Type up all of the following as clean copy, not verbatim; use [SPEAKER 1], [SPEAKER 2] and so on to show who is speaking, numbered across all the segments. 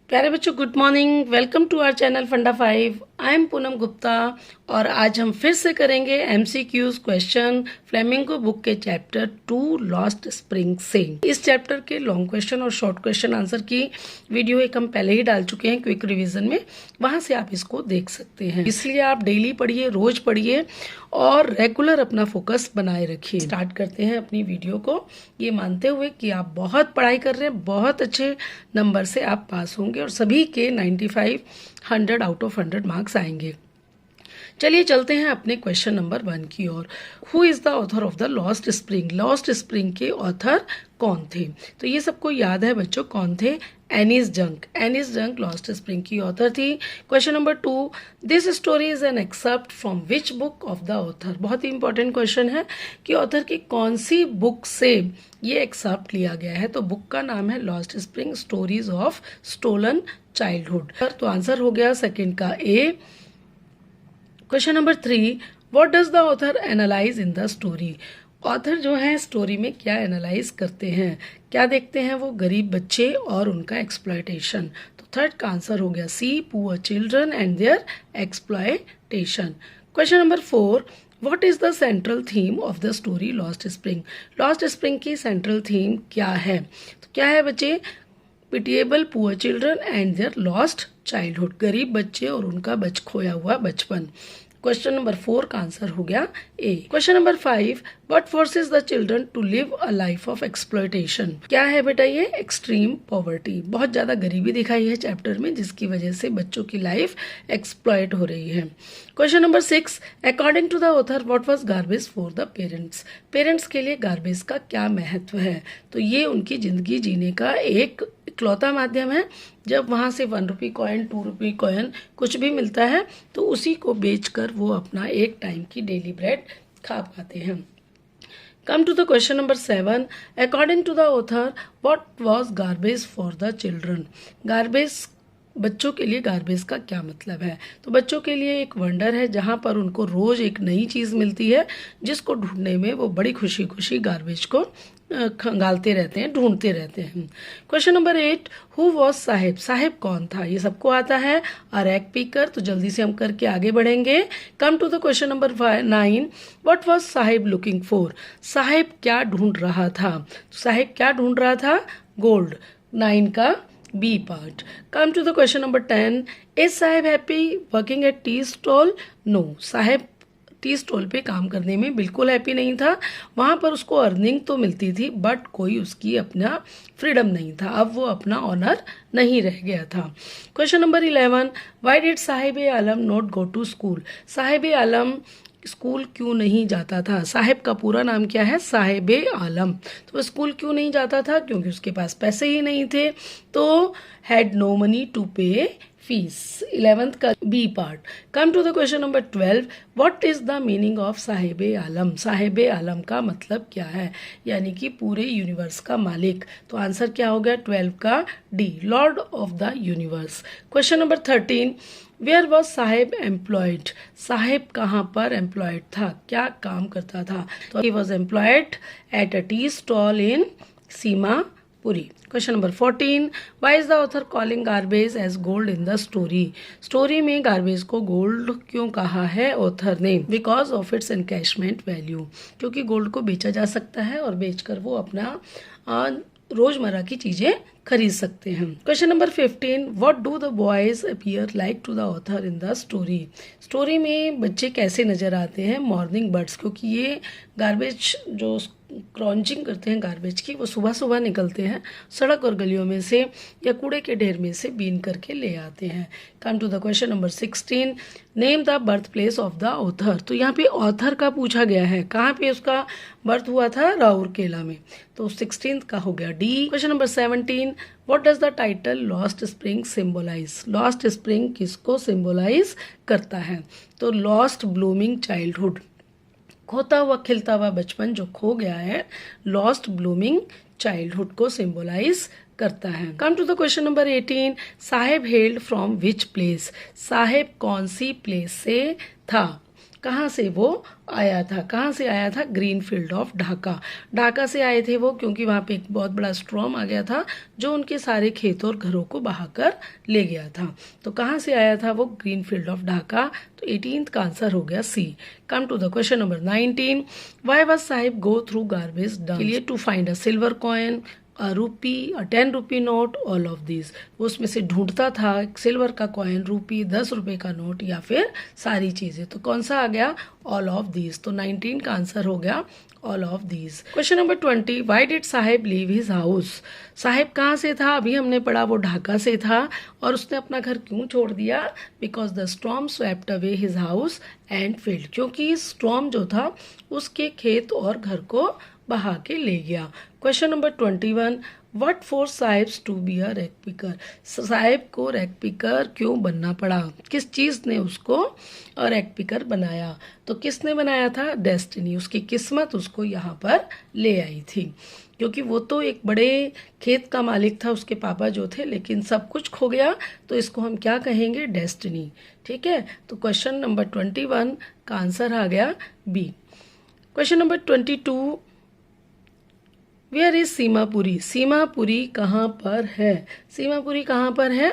[SPEAKER 1] प्यारे बच्चों, good morning. Welcome to our channel Funda 5। I am Poonam Gupta और आज हम फिर से करेंगे एमसीक्यूज क्वेश्चन फ्लेमिंगो बुक के चैप्टर 2 लॉस्ट स्प्रिंग से। इस चैप्टर के लॉन्ग क्वेश्चन और शॉर्ट क्वेश्चन आंसर की वीडियो एक हम पहले ही डाल चुके हैं क्विक रिवीजन में, वहां से आप इसको देख सकते हैं। इसलिए आप डेली पढ़िए, रोज पढ़िए और रेगुलर अपना फोकस बनाए रखिए। स्टार्ट करते हैं अपनी वीडियो को ये मानते हुए कि आप बहुत पढ़ाई कर रहे हैं, बहुत अच्छे नंबर से आप पास होंगे और सभी के 95 100 आउट ऑफ 100 मार्क्स आएंगे। चलिए चलते हैं अपने क्वेश्चन नंबर 1 की ओर। Who is the author of the lost spring? Lost spring के ऑथर कौन थे? तो ये सबको याद है बच्चों, कौन थे? एनिस जंक। एनिस जंक लॉस्ट स्प्रिंग की ऑथर थी। Question number 2, this story is an excerpt from which book of the author? बहुत ही इंपॉर्टेंट क्वेश्चन है कि ऑथर की कौन सी बुक से ये एक्सेप्ट लिया गया है। तो बुक का नाम है lost spring stories of stolen childhood. तो आंसर हो गया सेकंड का A. Question number 3, what does the author analyse in the story? Author जो है स्टोरी में क्या एनालाइज करते हैं, क्या देखते हैं वो? गरीब बच्चे और उनका एक्सप्लॉयटेशन। तो थर्ड का आंसर हो गया C, poor children and their exploitation. Question number 4, what is the central theme of the story lost spring? Lost spring की सेंट्रल थीम क्या है? तो क्या है बच्चे? Pitiable poor children and their lost childhood. गरीब बच्चे और उनका खोया हुआ बचपन। क्वेश्चन नंबर 4 का आंसर हो गया A. Question number 5, what forces the children to live a life of exploitation? क्या है बेटा ये? Extreme poverty. बहुत ज्यादा गरीबी दिखाई है चैप्टर में, जिसकी वजह से बच्चों की लाइफ एक्सप्लॉयट हो रही है। Question number 6, according to the author what was garbage for the parents? Parents के लिए गार्बेज का क्या महत्व है? तो ये उनकी जिंदगी जीने का एक इकलौता माध्यम है। जब वहां से 1 रुपी कॉइन, 2 रुपी कॉइन कुछ भी मिलता है तो उसी को बेचकर वो अपना एक टाइम की डेली ब्रेड खा पाते हैं। Come to the question number 7, according to the author what was garbage for the children? Garbage, बच्चों के लिए गार्बेज का क्या मतलब है? तो बच्चों के लिए एक वंडर है जहां पर उनको रोज एक नई चीज मिलती है, जिसको ढूंढने में वो बड़ी खुशी खुशी गार्बेज को खंगालते रहते हैं, ढूंढते रहते हैं। क्वेश्चन नंबर 8, हु वॉज साहेब? साहेब कौन था? ये सबको आता है। और एग पीकर, तो जल्दी से हम करके आगे बढ़ेंगे। Come to the question number 9, what was Saheb looking for? Saheb क्या ढूंढ रहा था? साहेब क्या ढूंढ रहा था? गोल्ड। 9 का B part. Come to the question number 10, is Saheb happy working at tea stall? No, Saheb tea stall पे काम करने में बिल्कुल हैप्पी नहीं था। वहां पर उसको अर्निंग तो मिलती थी, बट कोई उसकी अपना फ्रीडम नहीं था। अब वो अपना ऑनर नहीं रह गया था। Question number 11, why did Sahib Alam not go to school? Sahib Alam school क्यों नहीं जाता था? साहिब का पूरा नाम क्या है? साहिब आलम। तो स्कूल क्यों नहीं जाता था? क्योंकि उसके पास पैसे ही नहीं थे। तो had no money to pay fees. 11th का B part. Come to the question number 12, what is the meaning of Sahib Alam? Sahib Alam का मतलब क्या है? यानी कि पूरे यूनिवर्स का मालिक। तो आंसर क्या हो गया 12 का D, lord of the universe. Question number 13, where was Saheb employed? Saheb कहाँ पर एम्प्लॉयड था? क्या काम करता था? तो he was employed at a tea stall in Seemapuri. Question number 14, why is the author calling garbage as gold in the story? Story में garbage को गोल्ड क्यों कहा है ऑथर ने? Because of its encashment value. क्योंकि गोल्ड को बेचा जा सकता है और बेचकर वो अपना रोजमर्रा की चीजें खरीद सकते हैं। Question number 15, what do the boys appear like to the author in the story? Story में बच्चे कैसे नजर आते हैं? मॉर्निंग बर्ड्स, क्योंकि ये गार्बेज जो क्रॉन्चिंग करते हैं गार्बेज की, वो सुबह सुबह निकलते हैं सड़क और गलियों में से या कूड़े के ढेर में से बीन करके ले आते हैं। Come to the question number 16, name the birth place of the author? तो यहाँ पे ऑथर का पूछा गया है, कहाँ पे उसका बर्थ हुआ था? राउरकेला में। तो 16th का हो गया D. Question number 17, what does the title Lost Spring symbolise? Lost Spring किसको सिंबलाइज करता है? तो लॉस्ट ब्लूमिंग चाइल्डहुड, खोता हुआ खिलता हुआ बचपन जो खो गया है, लॉस्ट ब्लूमिंग चाइल्डहुड को सिंबलाइज करता है। Come to the question number 18, Saheb held from which place? Saheb कौन सी प्लेस से था? कहाँ से वो आया था, कहाँ से आया था, green field of Dhaka. Dhaka से आए थे वो क्योंकि वहाँ पे एक बहुत बड़ा स्टॉर्म आ गया था जो उनके सारे खेतों और घरों को बहाकर ले गया था। तो कहाँ से आया था वो, ग्रीन फील्ड ऑफ ढाका। तो 18th का आंसर हो गया C. Come to the question number 19, why was Sahib go through garbage dump के लिए to find a silver coin, a rupee, a 10 rupee note, all of this. वो उसमें से ढूंढता था सिल्वर का कॉइन, रूपी, 10 रुपए का नोट या फिर सारी चीजें। तो कौन सा आ गया, ऑल ऑफ दीज। तो 19 का आंसर हो गया all of these. Question number 20, why did Saheb leave his house. Saheb कहाँ से था, अभी हमने पढ़ा वो ढाका से था, और उसने अपना घर क्यों छोड़ दिया, because the storm swept away his house and field, क्योंकि स्टॉर्म जो था उसके खेत और घर को बहा के ले गया। Question number 21, what forces Sahib's to be a rag picker. Sahib को रैक पिकर क्यों बनना पड़ा, किस चीज ने उसको रैक पिकर बनाया। तो किसने बनाया था, डेस्टिनी, उसकी किस्मत उसको यहाँ पर ले आई थी, क्योंकि वो तो एक बड़े खेत का मालिक था, उसके पापा जो थे, लेकिन सब कुछ खो गया। तो इसको हम क्या कहेंगे, डेस्टिनी। ठीक है, तो क्वेश्चन नंबर 21 का आंसर आ गया B. Question number 22, where is Seemapuri. Seemapuri कहाँ पर है, सीमापुरी कहाँ पर है,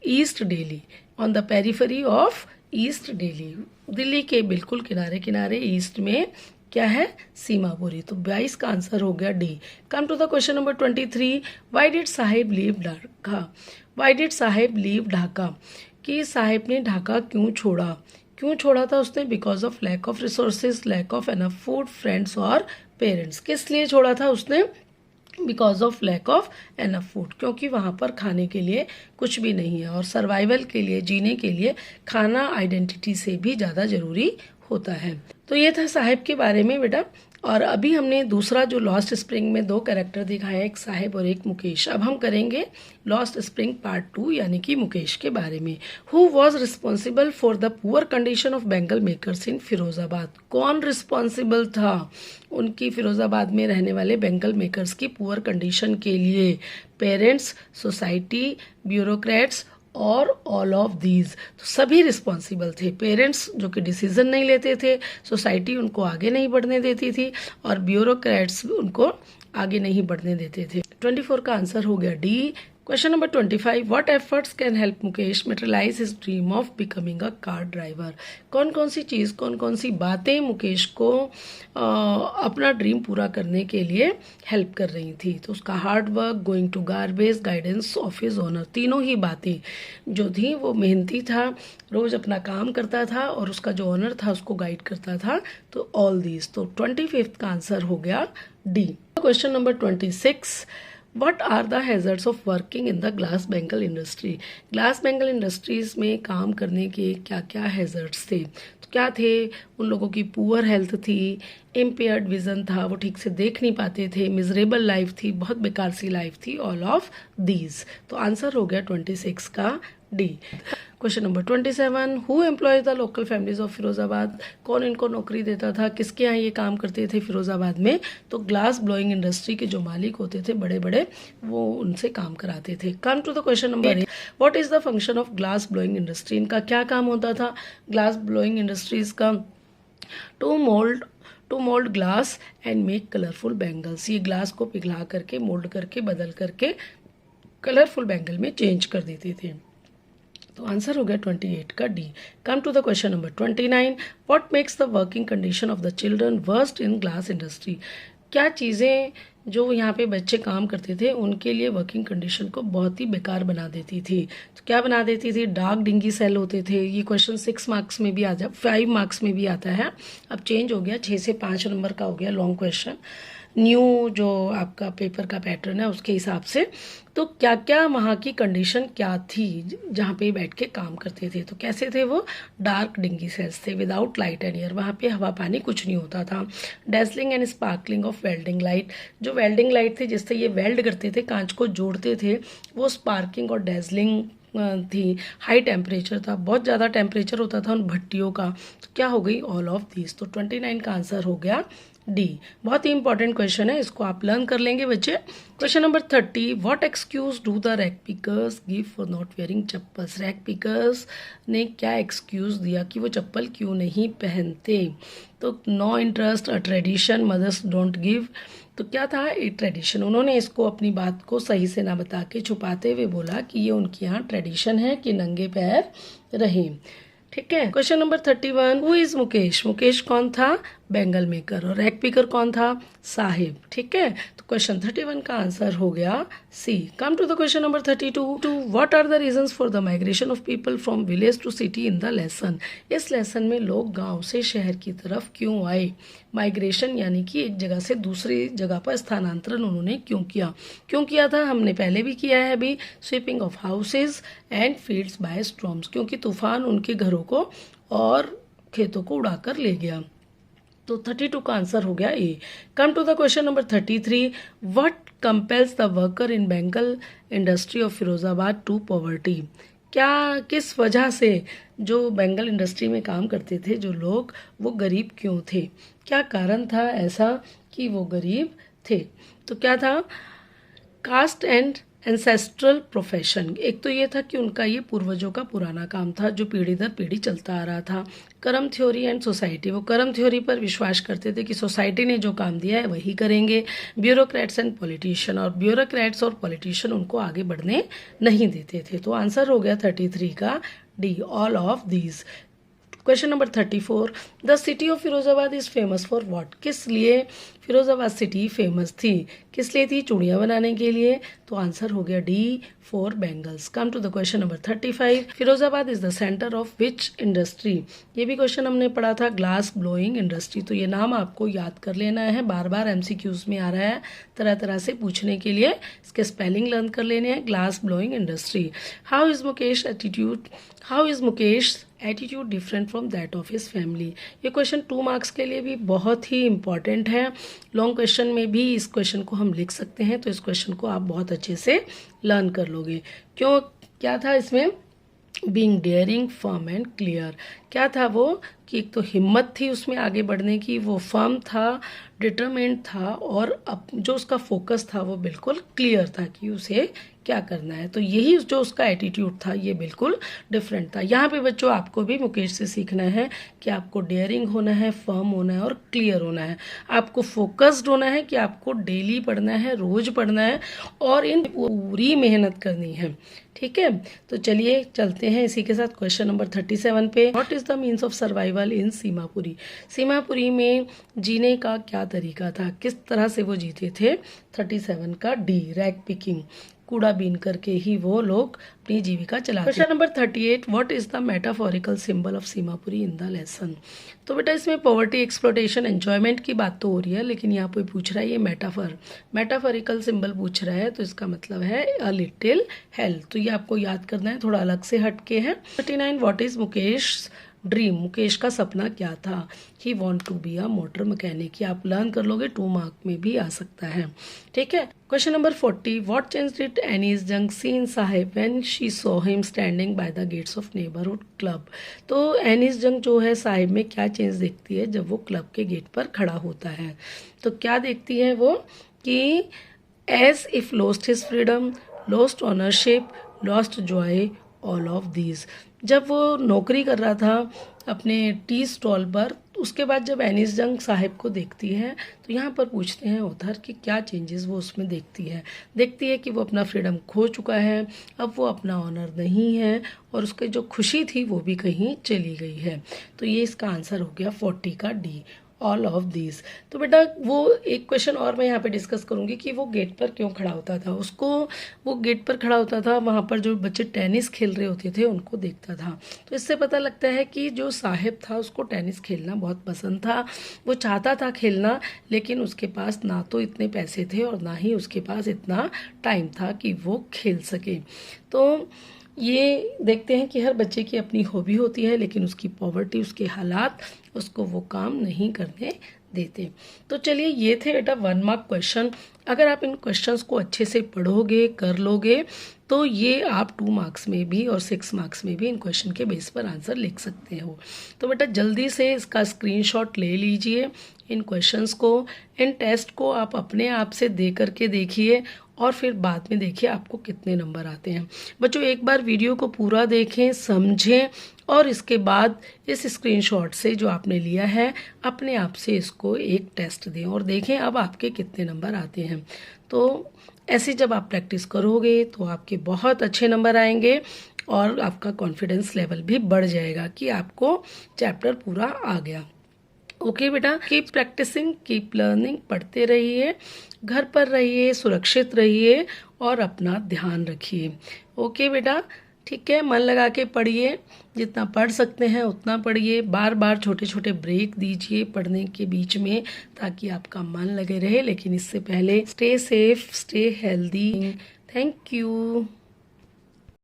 [SPEAKER 1] east Delhi, on the periphery of east Delhi, Delhi के बिल्कुल किनारे किनारे ईस्ट में क्या है, सीमापुरी। तो 22 का आंसर हो गया D. Come to the question number 23, why did Sahib leave Dhaka. Why did Sahib leave Dhaka, कि साहिब ने ढाका क्यों छोड़ा, क्यों छोड़ा था उसने, because of lack of resources, lack of enough food, friends और पेरेंट्स। किस लिए छोड़ा था उसने, because of lack of enough food, क्योंकि वहाँ पर खाने के लिए कुछ भी नहीं है, और सर्वाइवल के लिए, जीने के लिए खाना आइडेंटिटी से भी ज़्यादा जरूरी होता है। तो ये था साहिब के बारे में बेटा। और अभी हमने दूसरा जो लॉस्ट स्प्रिंग में 2 कैरेक्टर दिखाए, एक साहिब और एक मुकेश। अब हम करेंगे लॉस्ट स्प्रिंग पार्ट 2 यानी कि मुकेश के बारे में। Who was responsible for the poor condition of Bengal makers in Firozabad. कौन रिस्पॉन्सिबल था उनकी फिरोजाबाद में रहने वाले बेंगल मेकर्स की पुअर कंडीशन के लिए, पेरेंट्स, सोसाइटी, ब्यूरोक्रेट्स और ऑल ऑफ दीज। तो सभी रिस्पॉन्सिबल थे। पेरेंट्स जो कि डिसीजन नहीं लेते थे, सोसाइटी उनको आगे नहीं बढ़ने देती थी, और ब्यूरोक्रेट्स उनको आगे नहीं बढ़ने देते थे। 24 का आंसर हो गया D. Question number 25, what efforts can help Mukesh materialise his dream of becoming a car driver. कौन कौन सी चीज़, कौन कौन सी बातें मुकेश को अपना ड्रीम पूरा करने के लिए हेल्प कर रही थी। तो उसका hard work, going to garbage, guidance of his owner, तीनों ही बातें जो थी, वो मेहनती था, रोज अपना काम करता था, और उसका जो ओनर था उसको गाइड करता था। तो ऑल दीज। तो 25 का आंसर हो गया D. Question number 26, what are the hazards of working in the glass bangle industry. Glass bangle industries में काम करने के क्या क्या हैजर्ड्स थे। तो क्या थे, उन लोगों की पुअर हेल्थ थी, इम्पेयर्ड विजन था, वो ठीक से देख नहीं पाते थे, मिजरेबल लाइफ थी, बहुत बेकार सी लाइफ थी, ऑल ऑफ दीज। तो आंसर हो गया 26 का D. Question number 27, who employ the local families of Firozabad. कौन इनको नौकरी देता था, किसके यहाँ ये काम करते थे फिरोजाबाद में। तो ग्लास ब्लोइंग इंडस्ट्री के जो मालिक होते थे बड़े बड़े, वो उनसे काम कराते थे। Come to the question number 8, what is the function of glass blowing industry. इनका क्या काम होता था ग्लास ब्लोइंग इंडस्ट्रीज का, to mould glass and make colourful bangles. ये ग्लास को पिघला करके, मोल्ड करके, बदल करके कलरफुल बैंगल में चेंज कर देते थे। तो आंसर हो गया 28 का D. Come to the question number 29, what makes the working condition of the children worst in glass industry. क्या चीज़ें जो यहाँ पे बच्चे काम करते थे उनके लिए वर्किंग कंडीशन को बहुत ही बेकार बना देती थी। तो क्या बना देती थी, डार्क डिंगी सेल होते थे। ये क्वेश्चन 6 मार्क्स में भी आ जाए, 5 मार्क्स में भी आता है, अब चेंज हो गया, 6 से 5 नंबर का हो गया लॉन्ग क्वेश्चन, न्यू जो आपका पेपर का पैटर्न है उसके हिसाब से। तो क्या क्या वहाँ की कंडीशन क्या थी जहाँ पे बैठ के काम करते थे। तो कैसे थे वो, डार्क डिंगी सेल्स थे, विदाउट लाइट एंड एयर, वहाँ पे हवा पानी कुछ नहीं होता था। Dazzling and sparkling of welding light, जो वेल्डिंग लाइट थी जिससे ये वेल्ड करते थे, कांच को जोड़ते थे, वो स्पार्किंग और डेजलिंग थी। हाई टेम्परेचर था, बहुत ज़्यादा टेम्परेचर होता था उन भट्टियों का। तो क्या हो गई, ऑल ऑफ दीज। तो 29 का आंसर हो गया डी। बहुत ही इंपॉर्टेंट क्वेश्चन है, इसको आप लर्न कर लेंगे बच्चे। Question number 30, what excuse do the rag pickers give for not wearing chappals. Rag pickers ने क्या एक्सक्यूज दिया कि वो चप्पल क्यों नहीं पहनते। तो no interest, a tradition, mothers don't give. तो क्या था, एक ट्रेडिशन। उन्होंने इसको अपनी बात को सही से ना बता के छुपाते हुए बोला कि ये उनके यहाँ ट्रेडिशन है कि नंगे पैर रहें। ठीक है। Question number 31, who is Mukesh. Mukesh कौन था, बेंगल मेकर। और रैक पिकर कौन था, साहिब। ठीक है, तो क्वेश्चन 31 का आंसर हो गया C. Come to the question number 32, what are the reasons for the migration of people from village to city in the lesson. इस लेसन में लोग गांव से शहर की तरफ क्यों आए। माइग्रेशन यानी कि एक जगह से दूसरी जगह पर स्थानांतरण उन्होंने क्यों किया था, हमने पहले भी किया है अभी। Sweeping of houses and fields by storms, क्योंकि तूफान उनके घरों को और खेतों को उड़ाकर ले गया। तो 32 का आंसर हो गया A. Come to the question number 33, what compels the worker in bangle industry of Firozabad to poverty. क्या, किस वजह से जो बेंगल इंडस्ट्री में काम करते थे जो लोग, वो गरीब क्यों थे। क्या कारण था ऐसा कि वो गरीब थे। तो क्या था, कास्ट एंड एंसेस्ट्रल प्रोफेशन। एक तो ये था कि उनका ये पूर्वजों का पुराना काम था जो पीढ़ी दर पीढ़ी चलता आ रहा था। कर्म थ्योरी एंड सोसाइटी, वो कर्म थ्योरी पर विश्वास करते थे कि सोसाइटी ने जो काम दिया है वही करेंगे। ब्यूरोक्रेट्स एंड पॉलिटिशियन, और ब्यूरोक्रेट्स और पॉलिटिशियन उनको आगे बढ़ने नहीं देते थे। तो आंसर हो गया 33 का D, all of these. Question number 34, the city of Firozabad is famous for what. किस लिए फिरोजाबाद सिटी फेमस थी, किस लिए थी, चूड़ियाँ बनाने के लिए। तो आंसर हो गया D, for bangles. Come to the question number 35, Firozabad is the centre of which industry. ये भी क्वेश्चन हमने पढ़ा था, ग्लास ब्लोइंग इंडस्ट्री। तो ये नाम आपको याद कर लेना है, बार बार एमसीक्यूज में आ रहा है तरह तरह से पूछने के लिए। इसके स्पेलिंग लर्न कर लेने हैं, glass blowing industry. How is Mukesh attitude different from that of his family. ये क्वेश्चन 2 मार्क्स के लिए भी बहुत ही इंपॉर्टेंट है। लॉन्ग क्वेश्चन में भी इस क्वेश्चन को हम लिख सकते हैं, तो इस क्वेश्चन को आप बहुत अच्छे से लर्न कर लोगे। क्यों, क्या था इसमें, being daring, firm and clear. क्या था वो, कि एक तो हिम्मत थी उसमें आगे बढ़ने की, वो फर्म था, डिटरमिन्ड था, और अब जो उसका फोकस था वो बिल्कुल क्लियर था कि उसे क्या करना है। तो यही जो उसका एटीट्यूड था ये बिल्कुल डिफरेंट था। यहाँ पे बच्चों आपको भी मुकेश से सीखना है कि आपको डेयरिंग होना है, फर्म होना है और क्लियर होना है। आपको फोकस्ड होना है कि आपको डेली पढ़ना है, रोज पढ़ना है और इन पूरी मेहनत करनी है। ठीक है, तो चलिए चलते हैं इसी के साथ क्वेश्चन नंबर 37 पे। What is the means of survival इन सीमापुरी। सीमापुरी में जीने का क्या तरीका था, किस तरह से वो जीते थे। 37 का डी, रैक पिकिंग, कूड़ा बीन करके ही वो लोग अपनी जीविका चलाते। Question number 38, what is the metaphorical symbol of Seemapuri in the lesson. तो बेटा इसमें पॉवर्टी, एक्सप्लोटेशन, एंजॉयमेंट की बात तो हो रही है, लेकिन यहाँ पे पूछ रहा है ये मेटाफोरिकल सिंबल पूछ रहा है, तो इसका मतलब है अ लिटिल हेल्प। तो ये आपको याद करना है, थोड़ा अलग से हटके है। 39, what is Mukesh dream. Mukesh का सपना क्या था। He want to be a motor mechanic. आप लर्न कर लोगे, 2 मार्क में भी आ सकता है। ठीक है, question number 40, what change did Anees Jung see in Sahib when she saw him standing by the gates of neighbourhood club. तो एनीज जंग जो है साहिब में क्या चेंज देखती है जब वो क्लब के गेट पर खड़ा होता है। तो क्या देखती है वो, कि as if lost his freedom, lost ownership, lost joy, all of these. जब वो नौकरी कर रहा था अपने टी स्टॉल पर, उसके बाद जब एनीस जंग साहिब को देखती है तो यहाँ पर पूछते हैं ऑथर कि क्या चेंजेस वो उसमें देखती है कि वो अपना फ्रीडम खो चुका है, अब वो अपना ऑनर नहीं है और उसकी जो खुशी थी वो भी कहीं चली गई है। तो ये इसका आंसर हो गया 40 का डी, ऑल ऑफ दीज। तो बेटा वो एक क्वेश्चन और मैं यहाँ पे डिस्कस करूँगी कि वो गेट पर क्यों खड़ा होता था। वो गेट पर खड़ा होता था, वहाँ पर जो बच्चे टेनिस खेल रहे होते थे उनको देखता था। तो इससे पता लगता है कि जो साहिब था उसको टेनिस खेलना बहुत पसंद था, वो चाहता था खेलना, लेकिन उसके पास ना तो इतने पैसे थे और ना ही उसके पास इतना टाइम था कि वो खेल सके। तो ये देखते हैं कि हर बच्चे की अपनी हॉबी होती है, लेकिन उसकी पॉवर्टी, उसके हालात उसको वो काम नहीं करने देते। तो चलिए ये थे बेटा 1 मार्क क्वेश्चन। अगर आप इन क्वेश्चंस को अच्छे से पढ़ोगे, कर लोगे, तो ये आप 2 मार्क्स में भी और 6 मार्क्स में भी इन क्वेश्चन के बेस पर आंसर लिख सकते हो। तो बेटा जल्दी से इसका स्क्रीनशॉट ले लीजिए। इन क्वेश्चंस को, इन टेस्ट को आप अपने आप से दे करके देखिए और फिर बाद में देखिए आपको कितने नंबर आते हैं। बच्चों एक बार वीडियो को पूरा देखें, समझें और इसके बाद इस स्क्रीनशॉट से जो आपने लिया है अपने आप से इसको एक टेस्ट दें और देखें अब आपके कितने नंबर आते हैं। तो ऐसे जब आप प्रैक्टिस करोगे तो आपके बहुत अच्छे नंबर आएंगे और आपका कॉन्फिडेंस लेवल भी बढ़ जाएगा कि आपको चैप्टर पूरा आ गया। ओके बेटा, कीप प्रैक्टिसिंग, कीप लर्निंग, पढ़ते रहिए, घर पर रहिए, सुरक्षित रहिए और अपना ध्यान रखिए। ओके बेटा, ठीक है, मन लगा के पढ़िए, जितना पढ़ सकते हैं उतना पढ़िए, बार बार छोटे छोटे ब्रेक दीजिए पढ़ने के बीच में ताकि आपका मन लगे रहे। लेकिन इससे पहले stay safe, stay healthy. Thank you.